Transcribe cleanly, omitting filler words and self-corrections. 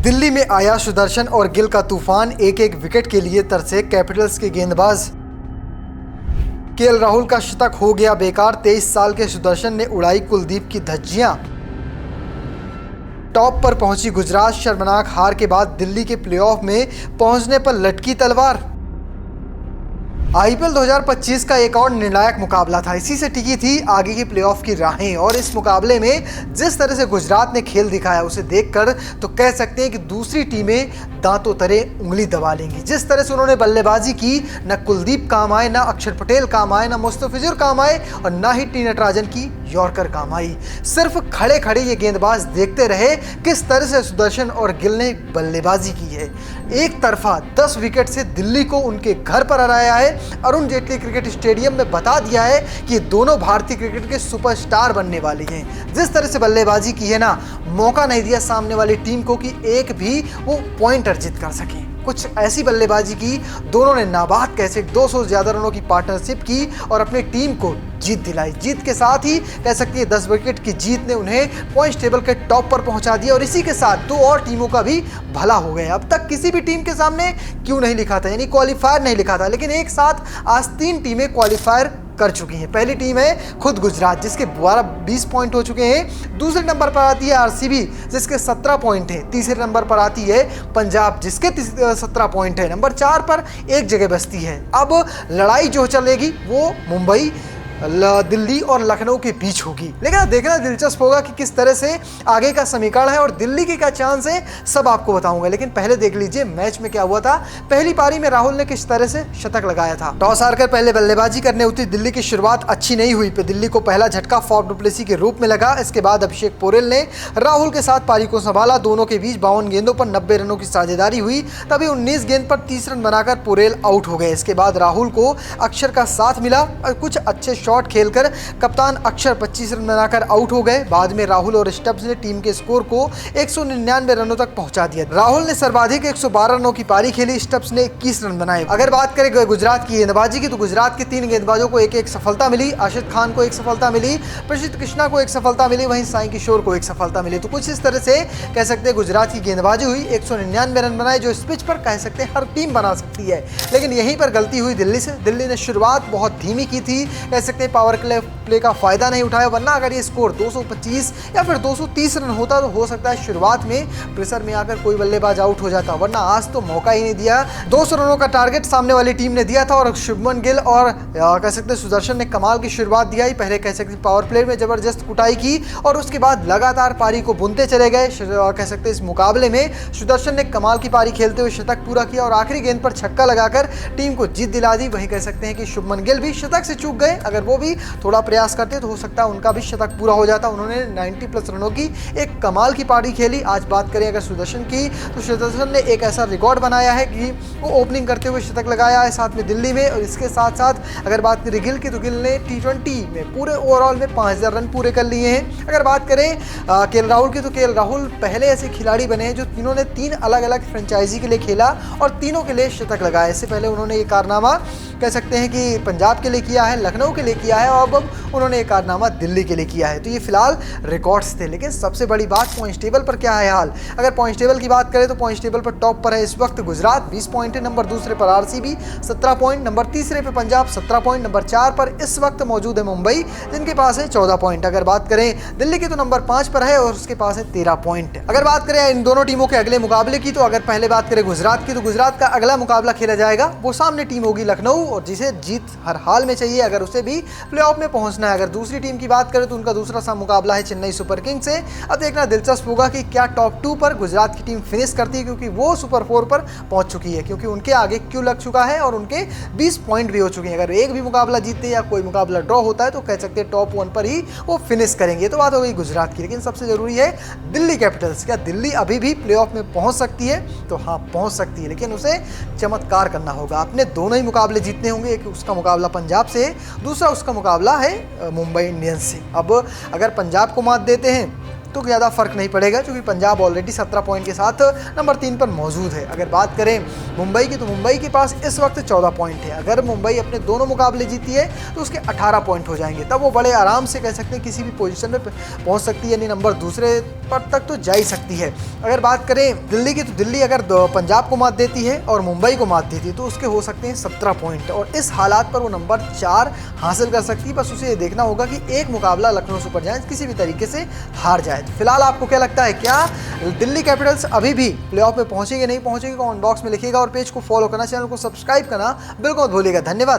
दिल्ली में आया सुदर्शन और गिल का तूफान, एक एक विकेट के लिए तरसे कैपिटल्स के गेंदबाज। केएल राहुल का शतक हो गया बेकार, 23 साल के सुदर्शन ने उड़ाई कुलदीप की धज्जियां। टॉप पर पहुंची गुजरात, शर्मनाक हार के बाद दिल्ली के प्लेऑफ में पहुंचने पर लटकी तलवार। आईपीएल 2025 का एक और निर्णायक मुकाबला था, इसी से टिकी थी आगे की प्लेऑफ की राहें। और इस मुकाबले में जिस तरह से गुजरात ने खेल दिखाया उसे देखकर तो कह सकते हैं कि दूसरी टीमें दांतों तले उंगली दबा लेंगी। जिस तरह से उन्होंने बल्लेबाजी की, न कुलदीप काम आए, न अक्षर पटेल काम आए, न मुस्तफिजुर काम आए और न ही टी नटराजन की यॉर्कर काम आई। सिर्फ खड़े खड़े ये गेंदबाज देखते रहे किस तरह से सुदर्शन और गिल ने बल्लेबाजी की है। एक तरफा 10 विकेट से दिल्ली को उनके घर पर हराया है। अरुण जेटली क्रिकेट स्टेडियम में बता दिया है कि दोनों भारतीय क्रिकेट के सुपरस्टार बनने वाले हैं। जिस तरह से बल्लेबाजी की है ना, मौका नहीं दिया सामने वाली टीम को कि एक भी वो पॉइंट अर्जित कर सके। कुछ ऐसी बल्लेबाजी की, दोनों ने नाबाद कैसे 200 से ज़्यादा रनों की पार्टनरशिप की और अपनी टीम को जीत दिलाई। जीत के साथ ही कह सकती है 10 विकेट की जीत ने उन्हें पॉइंट्स टेबल के टॉप पर पहुंचा दिया और इसी के साथ दो और टीमों का भी भला हो गया। अब तक किसी भी टीम के सामने क्यों नहीं लिखा था, यानी क्वालिफायर नहीं लिखा था, लेकिन एक साथ आज 3 टीमें क्वालिफायर कर चुकी हैं। पहली टीम है खुद गुजरात जिसके 20 पॉइंट हो चुके हैं। दूसरे नंबर पर आती है आरसीबी जिसके 17 पॉइंट हैं। तीसरे नंबर पर आती है पंजाब जिसके 17 पॉइंट है। नंबर 4 पर एक जगह बचती है। अब लड़ाई जो चलेगी वो मुंबई, दिल्ली और लखनऊ के बीच होगी। लेकिन देखना दिलचस्प होगा कि किस तरह से आगे का समीकरण है और दिल्ली के क्या चांस है, सब आपको बताऊंगा। लेकिन पहले देख लीजिए मैच में क्या हुआ था। पहली पारी में राहुल ने किस तरह से शतक लगाया था। टॉस हारकर पहले बल्लेबाजी करने उतरी दिल्ली की शुरुआत अच्छी नहीं हुई। दिल्ली को पहला झटका फॉफ डु प्लेसी के रूप में लगा। इसके बाद अभिषेक पोरेल ने राहुल के साथ पारी को संभाला। दोनों के बीच 52 गेंदों पर 90 रनों की साझेदारी हुई। तभी 19 गेंद पर 30 रन बनाकर पोरेल आउट हो गए। इसके बाद राहुल को अक्षर का साथ मिला और कुछ अच्छे शॉट खेलकर कप्तान अक्षर 25 रन बनाकर आउट हो गए। बाद में राहुल और स्टब्स ने टीम के स्कोर को 199 रनों तक पहुंचा दिया। राहुल ने सर्वाधिक 112 रनों की पारी खेली, स्टब्स ने 21 रन बनाए। अगर बात करें गुजरात की गेंदबाजी की तो गुजरात के 3 गेंदबाजों को एक एक सफलता मिली। अर्शद खान को एक सफलता मिली, प्रसिद्ध कृष्णा को एक सफलता मिली, वहीं साई किशोर को एक सफलता मिली। तो कुछ इस तरह से कह सकते हैं गुजरात की गेंदबाजी हुई। 199 रन बनाए जो इस पिच पर कह सकते हैं हर टीम बना सकती है। लेकिन यहीं पर गलती हुई दिल्ली से। दिल्ली ने शुरुआत बहुत धीमी की थी, कह सकते हैं पावर प्ले का फायदा नहीं उठाया। वरना अगर ये स्कोर 225 या फिर 230 रन होता तो हो सकता है शुरुआत में प्रेशर में आकर कोई बल्लेबाज आउट हो जाता। वरना आज तो मौका ही नहीं दिया। 200 रनों का टारगेट सामने वाली टीम ने दिया था और शुभमन गिल और कह सकते हैं सुदर्शन ने कमाल की शुरुआत दिया। पहले कह सकते पावर प्ले में जबरदस्त कुटाई की और उसके बाद लगातार पारी को बुनते चले गए। कह सकते इस मुकाबले में सुदर्शन ने कमाल की पारी खेलते हुए शतक पूरा किया और आखिरी गेंद पर छक्का लगाकर टीम को जीत दिला दी। वहीं कह सकते हैं कि शुभमन गिल भी शतक से चूक गए। अगर वो भी थोड़ा प्रयास करते तो हो सकता है उनका भी शतक पूरा हो जाता। उन्होंने 90 प्लस रनों की एक कमाल की पारी खेली। आज बात करें अगर सुदर्शन की तो सुदर्शन ने एक ऐसा रिकॉर्ड बनाया है कि वो ओपनिंग करते हुए शतक लगाया है साथ में दिल्ली में। और इसके साथ साथ अगर बात करें गिल की तो गिल ने T20 में पूरे ओवरऑल में 5000 रन पूरे कर लिए हैं। अगर बात करें केएल राहुल की तो केएल राहुल पहले ऐसे खिलाड़ी बने हैं जो तीनों ने 3 अलग अलग फ्रेंचाइजी के लिए खेला और तीनों के लिए शतक लगाया। इससे पहले उन्होंने ये कारनामा कह सकते हैं कि पंजाब के लिए किया है, लखनऊ के लिए किया है और अब उन्होंने एक कारनामा दिल्ली के लिए किया है। तो ये फिलहाल रिकॉर्ड्स थे। लेकिन सबसे बड़ी बात पॉइंट्स टेबल पर क्या है हाल। अगर पॉइंट्स टेबल की बात करें तो पॉइंट्स टेबल पर टॉप पर है इस वक्त गुजरात 20 पॉइंट है। नंबर दूसरे पर आरसीबी 17 पॉइंट। नंबर तीसरे पर पंजाब 17 पॉइंट। नंबर 4 पर इस वक्त मौजूद है मुंबई जिनके पास है 14 पॉइंट। अगर बात करें दिल्ली की तो नंबर 5 पर है और उसके पास है 13 पॉइंट। अगर बात करें इन दोनों टीमों के अगले मुकाबले की तो अगर पहले बात करें गुजरात की तो गुजरात का अगला मुकाबला खेला जाएगा। वो सामने टीम होगी लखनऊ और जिसे जीत हर हाल में चाहिए अगर उसे भी प्लेऑफ में पहुंचना है। अगर दूसरी टीम की बात करें तो उनका दूसरा सा मुकाबला है चेन्नई सुपर किंग्स से। अब देखना दिलचस्प होगा कि क्या टॉप 2 पर गुजरात की टीम फिनिश करती है क्योंकि वो सुपर 4 पर पहुंच चुकी है, क्योंकि उनके आगे क्यू लग चुका है और उनके 20 पॉइंट भी हो चुके हैं। अगर एक भी मुकाबला जीतते या कोई मुकाबला ड्रॉ होता है तो कह सकते हैं टॉप 1 पर ही वो फिनिश करेंगे। तो बात हो गई गुजरात की। लेकिन सबसे जरूरी है दिल्ली कैपिटल्स। क्या दिल्ली अभी भी प्लेऑफ में पहुंच सकती है? तो हाँ पहुंच सकती है, लेकिन उसे चमत्कार करना होगा। अपने दोनों ही मुकाबले जीतने होंगे। एक उसका मुकाबला पंजाब से, दूसरा उसका मुकाबला है मुंबई इंडियंस से। अब अगर पंजाब को मात देते हैं तो ज़्यादा फर्क नहीं पड़ेगा, क्योंकि पंजाब ऑलरेडी 17 पॉइंट के साथ नंबर 3 पर मौजूद है। अगर बात करें मुंबई की, तो मुंबई के पास इस वक्त 14 पॉइंट है। अगर मुंबई अपने दोनों मुकाबले जीती है तो उसके 18 पॉइंट हो जाएंगे, तब वो बड़े आराम से कह सकते हैं किसी भी पोजीशन में पहुंच सकती है, यानी नंबर दूसरे पर तक तो जा ही सकती है। अगर बात करें दिल्ली की, तो दिल्ली अगर पंजाब को मात देती है और मुंबई को मात देती है तो उसके हो सकते हैं 17 पॉइंट, और इस हालात पर वो नंबर 4 हासिल कर सकती है। बस उसे ये देखना होगा कि एक मुकाबला लखनऊ सुपर जायंट्स किसी भी तरीके से हार जाए। तो फिलहाल आपको क्या लगता है, क्या दिल्ली कैपिटल्स अभी भी प्लेऑफ में पहुंचेगी नहीं पहुंचेगी? कमेंट बॉक्स में लिखिएगा और पेज को फॉलो करना, चैनल को सब्सक्राइब करना बिल्कुल मत भूलिएगा। धन्यवाद।